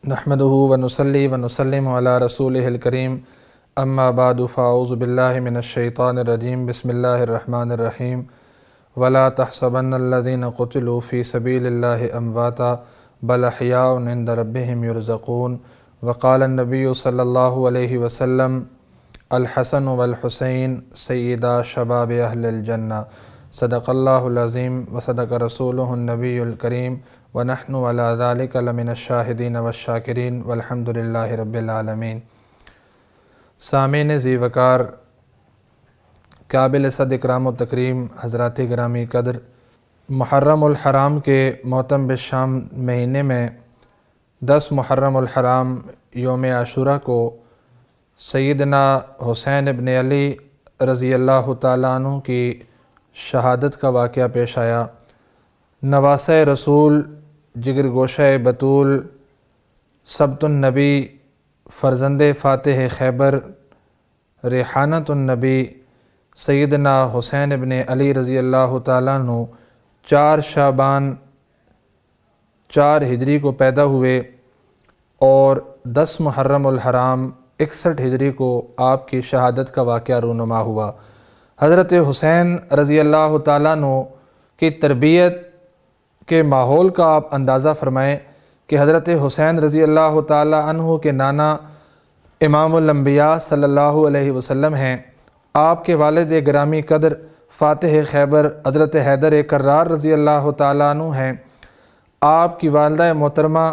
نحمدہ ونصلی ونسلم علی رسولہ الکریم اما بعد فاعوذ باللہ من الشیطان الرجیم بسم اللہ الرحمن الرحیم ولا تحسبن الذین قتلوا فی سبیل اللہ امواتا بل احیاء عند ربہم یرزقون وقال النبی صلی اللہ علیہ وسلم الحسن والحسین سیدا شباب اہل الجنہ صدق اللہ العظیم وصدق رسولہ النبی الکریم ونحن علی ذلک لمن الشاہدین والشاکرین والحمد للہ رب العالمین۔ سامعین ذی وقار، قابل صد اکرام و تکریم حضرات گرامی قدر، محرم الحرام کے محتم بالشام مہینے میں 10 محرم الحرام یوم عاشوراء کو سیدنا حسین ابن علی رضی اللہ تعالیٰ عنہ کی شہادت کا واقعہ پیش آیا۔ نواسہ رسول، جگر گوشہ بطول، سبط النبی، فرزند فاتح خیبر، ریحانت النبی سیدنا حسین ابن علی رضی اللہ تعالیٰ عنہ 4 شعبان 4 ہجری کو پیدا ہوئے اور 10 محرم الحرام 61 ہجری کو آپ کی شہادت کا واقعہ رونما ہوا۔ حضرت حسین رضی اللہ تعالیٰ عنہ کی تربیت کے ماحول کا آپ اندازہ فرمائیں کہ حضرت حسین رضی اللہ تعالیٰ عنہ کے نانا امام الانبیاء صلی اللہ علیہ وسلم ہیں۔ آپ کے والد گرامی قدر فاتح خیبر حضرت حیدر کرار رضی اللہ تعالیٰ عنہ ہیں۔ آپ کی والدہ محترمہ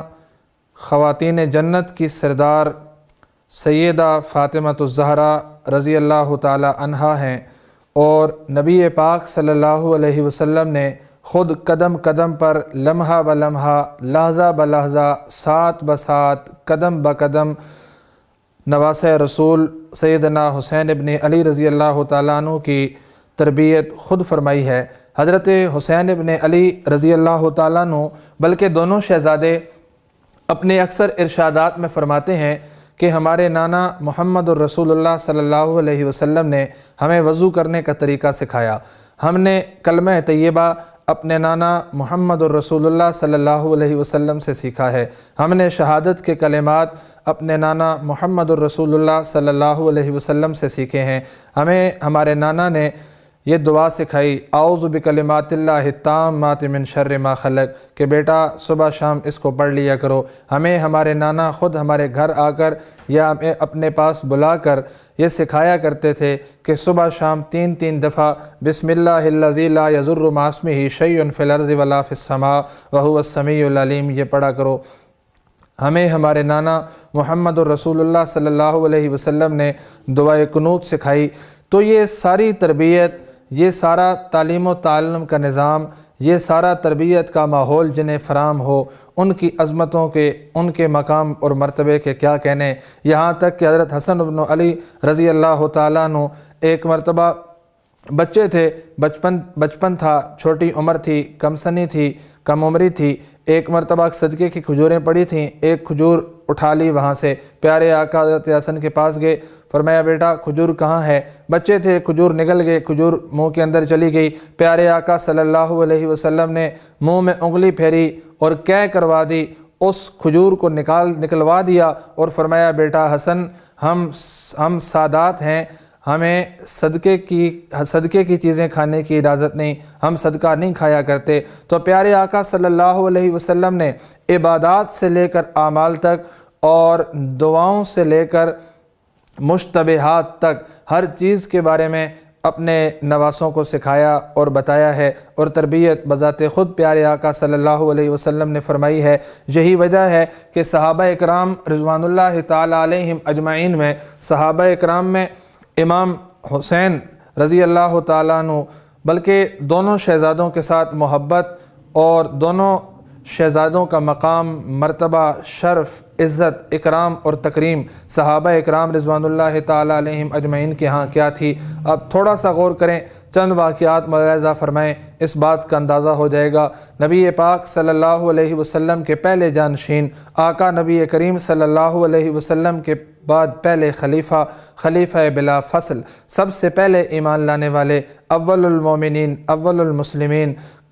خواتین جنت کی سردار سیدہ فاطمۃ الزہرا رضی اللہ تعالیٰ عنہا ہیں، اور نبی پاک صلی اللہ علیہ وسلم نے خود قدم قدم پر لمحہ بلمحہ، لحظہ بلحظہ، ساتھ بساتھ، قدم بقدم نواسہ رسول سیدنا حسین ابن علی رضی اللہ تعالیٰ عنہ کی تربیت خود فرمائی ہے۔ حضرت حسین ابن علی رضی اللہ تعالیٰ عنہ بلکہ دونوں شہزادے اپنے اکثر ارشادات میں فرماتے ہیں کہ ہمارے نانا محمد الرسول اللہ صلی اللہ علیہ وسلم نے ہمیں وضو کرنے کا طریقہ سکھایا۔ ہم نے کلمہ طیبہ اپنے نانا محمد الرسول اللہ صلی اللہ علیہ وسلم سے سیکھا ہے۔ ہم نے شہادت کے کلمات اپنے نانا محمد الرسول اللہ صلی اللہ علیہ وسلم سے سیکھے ہیں۔ ہمیں ہمارے نانا نے یہ دعا سکھائی، اعوذ بکلمات اللہ التامات من شر ما خلق، کہ بیٹا صبح شام اس کو پڑھ لیا کرو۔ ہمیں ہمارے نانا خود ہمارے گھر آ کر یا ہمیں اپنے پاس بلا کر یہ سکھایا کرتے تھے کہ صبح شام 3 دفعہ بسم اللہ الذی لا یضر مع اسمہ شیء فی الارض ولا فی السماء وہو السمیع العلیم یہ پڑھا کرو۔ ہمیں ہمارے نانا محمد الرسول اللہ صلی اللہ علیہ وسلم نے دعائے قنوت سکھائی۔ تو یہ ساری تربیت، یہ سارا تعلیم و تعلم کا نظام، یہ سارا تربیت کا ماحول جنہیں فراہم ہو، ان کی عظمتوں کے، ان کے مقام اور مرتبے کے کیا کہنے۔ یہاں تک کہ حضرت حسن بن علی رضی اللہ تعالیٰ عنہ ایک مرتبہ بچے تھے، بچپن تھا، چھوٹی عمر تھی، کم سنی تھی، کم عمری تھی۔ ایک مرتبہ صدقے کی کھجوریں پڑی تھیں، ایک کھجور اٹھا لی، وہاں سے پیارے آقا حضرت حسن کے پاس گئے، فرمایا بیٹا کھجور کہاں ہے؟ بچے تھے، کھجور نگل گئے، کھجور منہ کے اندر چلی گئی۔ پیارے آقا صلی اللہ علیہ وسلم نے منہ میں انگلی پھیری اور قے کروا دی، اس کھجور کو نکلوا دیا اور فرمایا بیٹا حسن، ہم سادات ہیں، ہمیں صدقے کی چیزیں کھانے کی اجازت نہیں، ہم صدقہ نہیں کھایا کرتے۔ تو پیارے آقا صلی اللہ علیہ وسلم نے عبادات سے لے کر اعمال تک اور دعاؤں سے لے کر مشتبہات تک ہر چیز کے بارے میں اپنے نواسوں کو سکھایا اور بتایا ہے، اور تربیت بذات خود پیارے آقا صلی اللہ علیہ وسلم نے فرمائی ہے۔ یہی وجہ ہے کہ صحابہ اکرام رضوان اللہ تعالی علیہم اجمعین میں، صحابہ اکرام میں امام حسین رضی اللہ تعالیٰ عنہ بلکہ دونوں شہزادوں کے ساتھ محبت اور دونوں شہزادوں کا مقام، مرتبہ، شرف، عزت، اکرام اور تکریم صحابہ اکرام رضوان اللہ تعالیٰ علیہم اجمعین کے ہاں کیا تھی۔ اب تھوڑا سا غور کریں، چند واقعات ملاحظہ فرمائیں، اس بات کا اندازہ ہو جائے گا۔ نبی پاک صلی اللہ علیہ وسلم کے پہلے جانشین آقا نبی کریم صلی اللہ علیہ وسلم کے بعد پہلے خلیفہ بلا فصل، سب سے پہلے ایمان لانے والے، اول المومنین، اول المسلمین،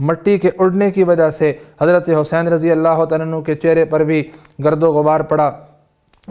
مٹی کے اڑنے کی وجہ سے حضرت حسین رضی اللہ تعالیٰ عنہ کے چہرے پر بھی گرد و غبار پڑا،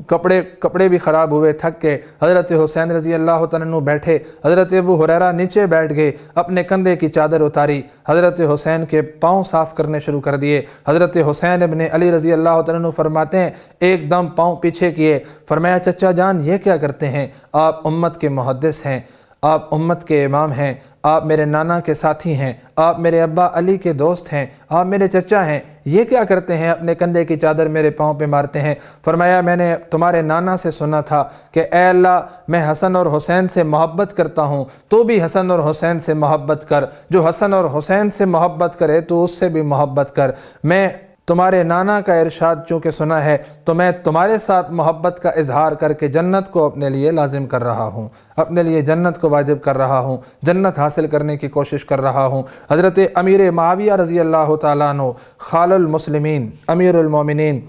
کپڑے بھی خراب ہوئے، تھک کے حضرت حسین رضی اللہ تعالیٰ عنہ بیٹھے، حضرت ابو ہریرہ نیچے بیٹھ گئے، اپنے کندھے کی چادر اتاری، حضرت حسین کے پاؤں صاف کرنے شروع کر دیے۔ حضرت حسین ابن علی رضی اللہ تعالیٰ عنہ فرماتے ہیں ایک دم پاؤں پیچھے کیے، فرمایا چچا جان یہ کیا کرتے ہیں؟ آپ امت کے محدث ہیں، آپ امت کے امام ہیں، آپ میرے نانا کے ساتھی ہیں، آپ میرے ابا علی کے دوست ہیں، آپ میرے چچا ہیں، یہ کیا کرتے ہیں؟ اپنے کندھے کی چادر میرے پاؤں پہ مارتے ہیں۔ فرمایا میں نے تمہارے نانا سے سنا تھا کہ اے اللہ میں حسن اور حسین سے محبت کرتا ہوں، تو بھی حسن اور حسین سے محبت کر، جو حسن اور حسین سے محبت کرے تو اس سے بھی محبت کر۔ میں تمہارے نانا کا ارشاد چونکہ سنا ہے تو میں تمہارے ساتھ محبت کا اظہار کر کے جنت کو اپنے لیے لازم کر رہا ہوں، اپنے لیے جنت کو واجب کر رہا ہوں، جنت حاصل کرنے کی کوشش کر رہا ہوں۔ حضرت امیر معاویہ رضی اللہ تعالیٰ عنہ خال المسلمین، امیر المومنین،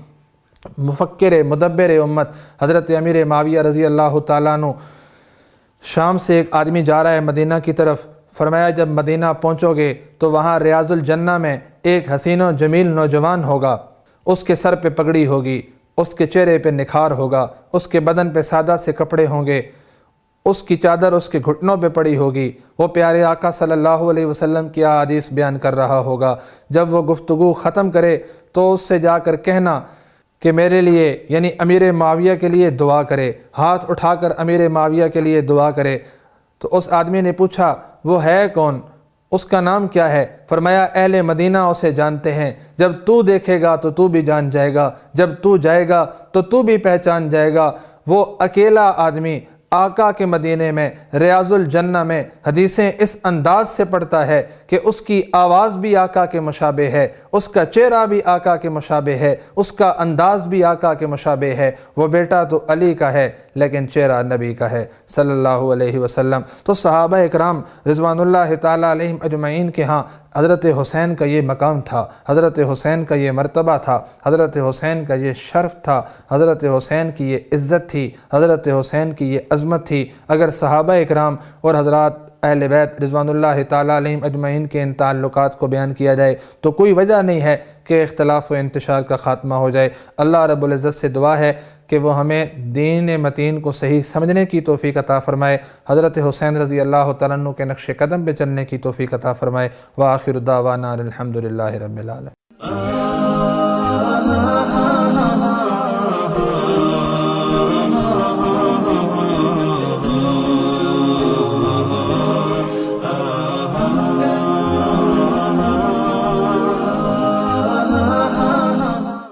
مفکر مدبر امت، حضرت امیر معاویہ رضی اللہ تعالیٰ عنہ شام سے ایک آدمی جا رہا ہے مدینہ کی طرف، فرمایا جب مدینہ پہنچو گے تو وہاں ریاض الجنہ میں ایک حسین و جمیل نوجوان ہوگا، اس کے سر پہ پگڑی ہوگی، اس کے چہرے پہ نکھار ہوگا، اس کے بدن پہ سادہ سے کپڑے ہوں گے، اس کی چادر اس کے گھٹنوں پہ پڑی ہوگی، وہ پیارے آقا صلی اللہ علیہ وسلم کی احادیث بیان کر رہا ہوگا۔ جب وہ گفتگو ختم کرے تو اس سے جا کر کہنا کہ میرے لیے یعنی امیر معاویہ کے لیے دعا کرے، ہاتھ اٹھا کر امیر معاویہ کے لیے دعا کرے۔ تو اس آدمی نے پوچھا وہ ہے کون، اس کا نام کیا ہے؟ فرمایا اہل مدینہ اسے جانتے ہیں، جب تو دیکھے گا تو تو بھی جان جائے گا، جب تو جائے گا تو تو بھی پہچان جائے گا۔ وہ اکیلا آدمی آقا کے مدینے میں ریاض الجنہ میں حدیثیں اس انداز سے پڑھتا ہے کہ اس کی آواز بھی آقا کے مشابہ ہے، اس کا چہرہ بھی آقا کے مشابہ ہے، اس کا انداز بھی آقا کے مشابہ ہے۔ وہ بیٹا تو علی کا ہے لیکن چہرہ نبی کا ہے صلی اللہ علیہ وسلم۔ تو صحابہ اکرام رضوان اللہ تعالیٰ علیہم اجمعین کے ہاں حضرت حسین کا یہ مقام تھا، حضرت حسین کا یہ مرتبہ تھا، حضرت حسین کا یہ شرف تھا، حضرت حسین کی یہ عزت تھی، حضرت حسین کی یہ عظمت تھی۔ اگر صحابہ اکرام اور حضرات اہل بیت رضوان اللہ تعالیٰ علیہم اجمعین کے ان تعلقات کو بیان کیا جائے تو کوئی وجہ نہیں ہے کہ اختلاف و انتشار کا خاتمہ ہو جائے۔ اللہ رب العزت سے دعا ہے کہ وہ ہمیں دین متین کو صحیح سمجھنے کی توفیق عطا فرمائے، حضرت حسین رضی اللہ تعالیٰ عنہ کے نقش قدم پہ چلنے کی توفیق عطا فرمائے۔ وآخر دعوانا الحمدللہ رب العالمین۔